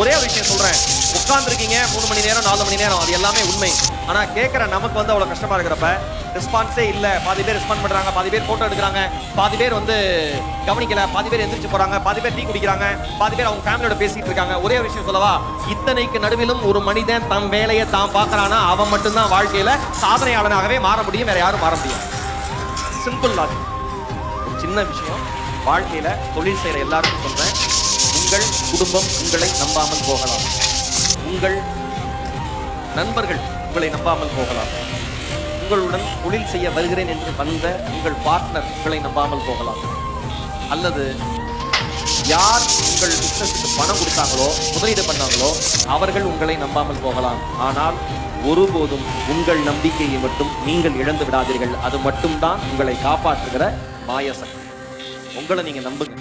ஒரே ஒரு விஷயம் சொல்றேன், உட்கார்ந்துருக்கீங்க 3 மணி நேரம் 4 மணி நேரம், அது எல்லாமே உண்மை. ஆனா கேட்கிற நமக்கு வந்து அவ்வளவு கஷ்டமா இருக்கிறப்ப ரெஸ்பான்ஸே இல்ல, பாதி பேர் ரெஸ்பாண்ட் பண்றாங்க, பாதி பேர் போட்டோ எடுக்கிறாங்க, பாதி பேர் வந்து கவனிக்கல, பாதி பேர் எந்திரிச்சு போறாங்க, பாதி பேர் டீ குடிக்கிறாங்க, பாதி பேர் அவங்க ஃபேமிலியோட பேசிட்டு இருக்காங்க. ஒரே ஒரு விஷயம் சொல்லவா, இத்தனைக்கு நடுவிலும் ஒரு மனிதன் தன் வேலையை தான் பார்க்கறானா அவன் மட்டும்தான் வாழ்க்கையில சாதனையாளனாகவே மாற முடியும், வேற யாரும் மாற முடியாது. Simple logic. ஒரு சின்ன விஷயம், வாழ்க்கையில தொழில் செய்யற எல்லாருக்கும் சொல்றேன், உங்கள் குடும்பம் உங்களை நம்பாமல் போகலாம், உங்கள் நண்பர்கள் உங்களை நம்பாமல் போகலாம், உங்களுடன் தொழில் செய்ய வருகிறேன் என்று வந்த உங்கள் பார்ட்னர் உங்களை நம்பாமல் போகலாம், அல்லது யார் உங்கள் பிசினஸுக்கு பணம் கொடுத்தாங்களோ முதலீடு பண்ணாங்களோ அவர்கள் உங்களை நம்பாமல் போகலாம். ஆனால் ஒருபோதும் உங்கள் நம்பிக்கையை மட்டும் நீங்கள் இழந்து விடாதீர்கள். அது மட்டும்தான் உங்களை காப்பாற்றுகிற மாயசக்தி. உங்களை நீங்க நம்புங்க.